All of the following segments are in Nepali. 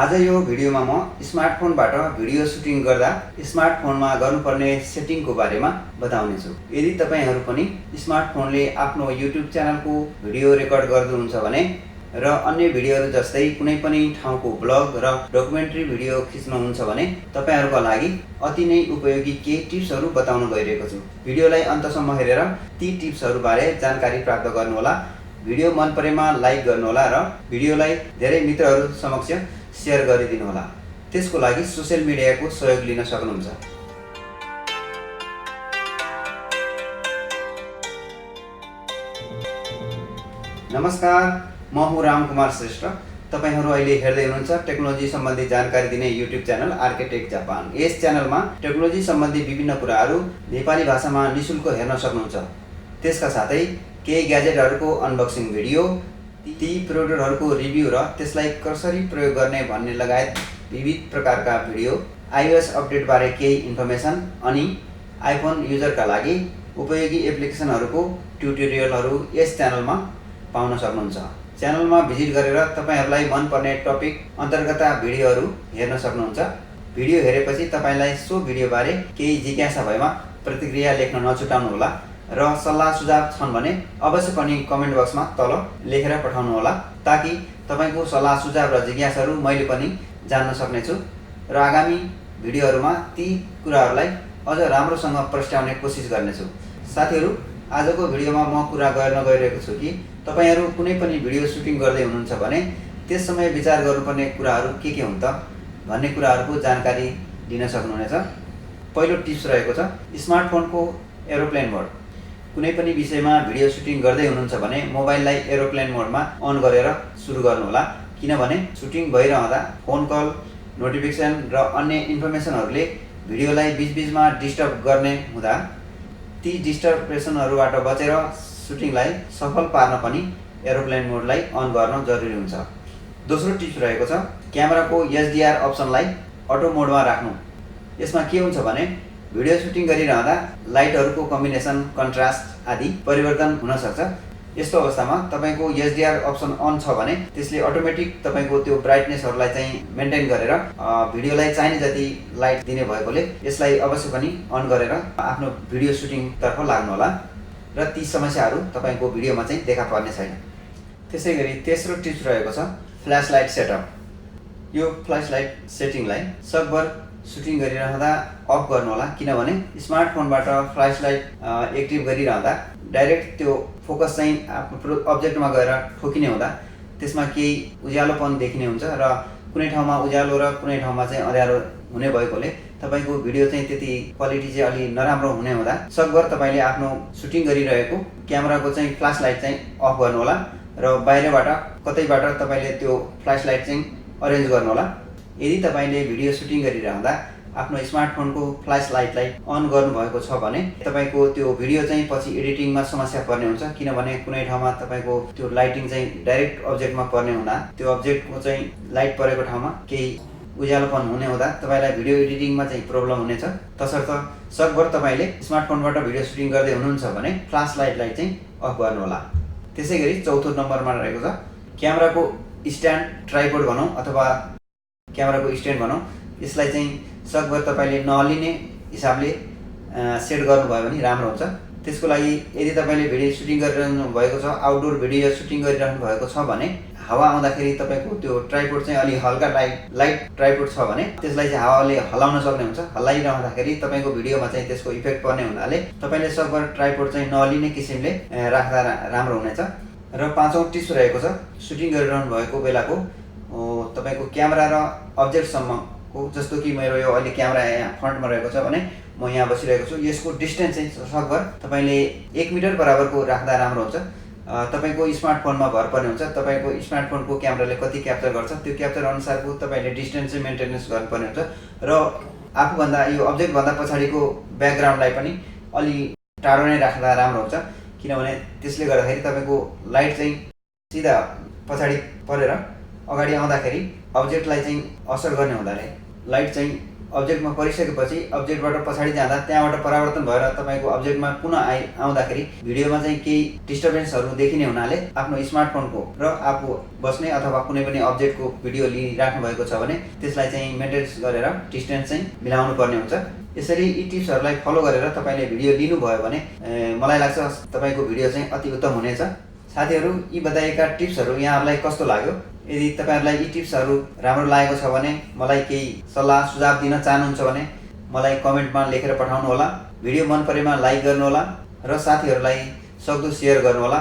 आज यो भिडियोमा म स्मार्टफोनबाट भिडियो सुटिङ गर्दा स्मार्टफोनमा गर्नुपर्ने सेटिङको बारेमा बताउने छु। यदि तपाईहरु पनि स्मार्टफोनले आफ्नो युट्युब च्यानलको भिडियो रेकर्ड गर्नुहुन्छ भने र अन्य भिडियोहरु जस्तै कुनै पनि ठाउँको ब्लग र डकुमेन्ट्री भिडियो खिच्नुहुन्छ भने तपाईहरुका लागि अति नै उपयोगी केही टिप्सहरु बताउन गइरहेको छु। भिडियोलाई अन्तसम्म हेरेर ती टिप्सहरु बारे जानकारी प्राप्त गर्नुहोला। भिडियो मन परेमा लाइक गर्नुहोला र भिडियोलाई धेरै मित्रहरु समक्ष शेयर गरिदिनु होला। त्यसको लागि सोशल मिडियाको सहयोग लिन सक्नुहुन्छ। नमस्कार, म हुँ कुमार श्रेष्ठ। तपाईहरु अहिले हेर्दै हुनुहुन्छ टेक्नोलोजी सम्बन्धी जानकारी दिने युट्युब च्यानल आर्किटेक्ट जापान। यस च्यानलमा टेक्नोलोजी सम्बन्धी विभिन्न कुराहरु नेपाली भाषामा निशुल्क हेर्न सक्नुहुन्छ। त्यसका साथै केही ग्याजेटहरुको अनबक्सिङ भिडियो, ती प्रोडक्टहरुको रिभ्यु र त्यसलाई कसरी प्रयोग गर्ने भन्ने लगायत विविध प्रकारका भिडियो, iOS अपडेट बारे केही इन्फर्मेसन अनि आइफोन युजरका लागि उपयोगी एप्लिकेसनहरुको ट्युटोरियलहरु यस च्यानलमा पाउन सक्नुहुन्छ। च्यानलमा भिजिट गरेर तपाईहरुलाई मन पर्ने टपिक अन्तर्गतका भिडियोहरु हेर्न सक्नुहुन्छ। भिडियो हेरेपछि तपाईलाई सो भिडियो बारे केही जिज्ञासा भएमा प्रतिक्रिया लेख्न नछुटाउनु होला र सल्लाह सुझाव छन् भने अवश्य पनि कमेन्ट बक्समा तल लेखेर पठाउनु होला, ताकि तपाईको सल्लाह सुझाव र जिज्ञासाहरु मैले पनि जान्न सक्ने छु र आगामी भिडियोहरुमा ती कुराहरुलाई अझ राम्रोसँग प्रस्ताउने कोसिस गर्ने छु। साथीहरु, आजको भिडियोमा म कुरा गर्न गइरहेको छु कि तपाईहरु कुनै पनि भिडियो सुटिङ गर्दै हुनुहुन्छ भने त्यस समय विचार गर्नुपर्ने कुराहरु के हुन् त भन्ने कुराहरुको जानकारी दिन सक्नुहुनेछ। पहिलो टिप्स रहेको छ स्मार्टफोनको एरोप्लेन मोड। कुनै पनि विषयमा भिडियो सुटिङ गर्दै हुनुहुन्छ भने मोबाइललाई एरोप्लेन मोडमा अन गरेर सुरु गर्नु होला, किनभने सुटिङ भइरहँदा फोन कल, नोटिफिकेसन र अन्य इन्फर्मेसनहरुले भिडियोलाई बीचबीचमा डिस्टर्ब गर्ने हुँदा ती डिस्टर्बेसनहरुबाट बचेर सुटिङलाई सफल पार्न पनि एरोप्लेन मोडलाई अन गर्न जरुरी हुन्छ। दोस्रो टिप्स रहेको छ क्यामेराको HDR अप्सनलाई अटो मोडमा राख्नु। यसमा के हुन्छ भने भिडियो सुटिङ गरिरहँदा लाइटहरुको कम्बिनेसन, कन्ट्रास्ट आदि परिवर्तन हुन सक्छ। यस्तो अवस्थामा तपाईको HDR अप्सन अन छ भने त्यसले अटोमेटिक तपाईको त्यो ब्राइटनेसहरुलाई चाहिँ मेन्टेन गरेर भिडियोलाई चाहिने जति लाइट दिने भएकोले यसलाई अवश्य पनि अन गरेर आफ्नो भिडियो सुटिङ तर्फ लाग्नु होला र ती समस्याहरु तपाईको भिडियोमा चाहिँ देखा पर्ने छैन। त्यसैगरी तेस्रो टिप्स रहेको छ फ्ल्याश लाइट सेटअप। यो फ्ल्याश लाइट सेटिङलाई सकभर सुटिङ गरिरहँदा अफ गर्नु होला, किनभने स्मार्टफोनबाट फ्ल्याश लाइट एक्टिभ गरिरहँदा डाइरेक्ट त्यो फोकस चाहिँ आफ्नो अब्जेक्टमा गएर ठोकिने हुँदा त्यसमा केही उज्यालोपन देखिने हुन्छ र कुनै ठाउँमा उज्यालो र कुनै ठाउँमा चाहिँ अँध्यारो हुने भएकोले तपाईको भिडियो चाहिँ त्यति क्वालिटी चाहिँ अलि नराम्रो हुने हुँदा सकभर तपाईले आफ्नो सुटिङ गरिरहेको क्यामेराको चाहिँ फ्ल्याश लाइट चाहिँ अफ गर्नु होला र बाहिरबाट कतैबाट तपाईले त्यो फ्ल्याश लाइट चाहिँ अरेन्ज गर्नु होला। यदि तपाईले भिडियो सुटिङ गरिरहँदा आफ्नो स्मार्टफोनको फ्ल्याश लाइटलाई अन गर्नुभएको छ भने तपाईको त्यो भिडियो चाहिँ पछि एडिटिङमा समस्या पर्ने हुन्छ, किनभने कुनै ठाउँमा तपाईको त्यो लाइटिङ चाहिँ डाइरेक्ट अब्जेक्टमा पर्ने हुँदा त्यो अब्जेक्टको चाहिँ लाइट परेको ठाउँमा केही उज्यालोपन हुने हुँदा तपाईलाई भिडियो एडिटिङमा चाहिँ प्रब्लम हुनेछ। तसर्थ सकभर तपाईले स्मार्टफोनबाट भिडियो सुटिङ गर्दै हुनुहुन्छ भने फ्ल्याश लाइटलाई चाहिँ अफ गर्नु होला। त्यसैगरी चौथो नम्बरमा रहेको छ क्यामेराको स्ट्यान्ड, ट्राइपोड भनौं अथवा क्यामेराको स्ट्यान्ड भनौं, यसलाई चाहिँ सकभर तपाईले नहल्लिने हिसाबले सेट गर्नुभयो भने राम्रो हुन्छ। त्यसको लागि यदि तपाईले भिडियो सुटिङ गरिरहनु भएको छ, आउटडोर भिडियो सुटिङ गरिरहनु भएको छ भने हावा आउँदाखेरि तपाईको त्यो ट्राइपोड चाहिँ अलि हल्का लाइट ट्राइपोड छ भने त्यसलाई चाहिँ हावाले हल्लाउन सक्ने हुन्छ। हल्लाइरहँदाखेरि तपाईको भिडियोमा चाहिँ त्यसको इफेक्ट पर्ने हुनाले तपाईले सकभर ट्राइपोड चाहिँ नहल्लिने किसिमले राख्दा राम्रो हुनेछ। र पाँचौं टिप्स रहेको छ सुटिङ गरिरहनु भएको बेलाको तपाईको क्यामेरा र अब्जेक्टसम्मको, जस्तो कि मेरो यो अहिले क्यामेरा यहाँ फ्रन्टमा रहेको छ भने म यहाँ बसिरहेको छु, यसको डिस्टेन्स चाहिँ सकभर तपाईले 1 मिटर बराबरको राख्दा राम्रो हुन्छ। तपाईको स्मार्टफोनमा भर पर्ने हुन्छ तपाईको स्मार्टफोनको क्यामेराले कति क्याप्चर गर्छ, त्यो क्याप्चर अनुसारको तपाईले डिस्टेन्स चाहिँ मेन्टेनेन्स गर्नुपर्ने हुन्छ र आफूभन्दा यो अब्जेक्टभन्दा पछाडिको ब्याकग्राउन्डलाई पनि अलि टाढो नै राख्दा राम्रो हुन्छ, किनभने त्यसले गर्दाखेरि तपाईको लाइट चाहिँ सिधा पछाडि परेर अगाडि आउँदाखेरि अब्जेक्टलाई चाहिँ असर गर्ने हुँदाले लाइट चाहिँ अब्जेक्टमा परिसकेपछि अब्जेक्टबाट पछाडि जाँदा त्यहाँबाट परिवर्तन भएर तपाईँको अब्जेक्टमा पुनः आउँदाखेरि भिडियोमा चाहिँ केही डिस्टर्बेन्सहरू देखिने हुनाले आफ्नो स्मार्टफोनको र आफू बस्ने अथवा कुनै पनि अब्जेक्टको भिडियो लिइराख्नु भएको छ भने त्यसलाई चाहिँ मेन्टेन गरेर डिस्टेन्स चाहिँ मिलाउनु पर्ने हुन्छ। यसरी यी टिप्सहरूलाई फलो गरेर तपाईँले भिडियो लिनुभयो भने मलाई लाग्छ तपाईँको भिडियो चाहिँ अति उत्तम हुनेछ। साथीहरू, यी बताएका टिप्सहरू यहाँहरूलाई कस्तो लाग्यो? यदि तपाईँहरूलाई यी टिप्सहरू राम्रो लागेको छ भने मलाई केही सल्लाह सुझाव दिन चाहनुहुन्छ भने मलाई कमेन्टमा लेखेर पठाउनुहोला। भिडियो मन परेमा लाइक गर्नुहोला र साथीहरूलाई सक्दो सेयर गर्नुहोला।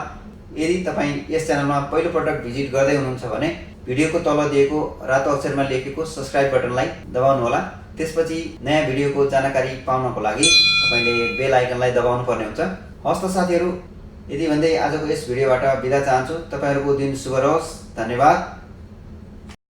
यदि तपाईँ यस च्यानलमा पहिलोपटक भिजिट गर्दै हुनुहुन्छ भने भिडियोको तल दिएको रातो अक्षरमा लेखेको सब्स्क्राइब बटनलाई दबाउनुहोला। त्यसपछि नयाँ भिडियोको जानकारी पाउनको लागि तपाईँले बेल आइकनलाई दबाउनु पर्ने हुन्छ। हस् त साथीहरू, यदि भन्दै आजको यस भिडियोबाट बिदा चाहन्छु। तपाईँहरूको दिन शुभ रहोस्। धन्यवाद।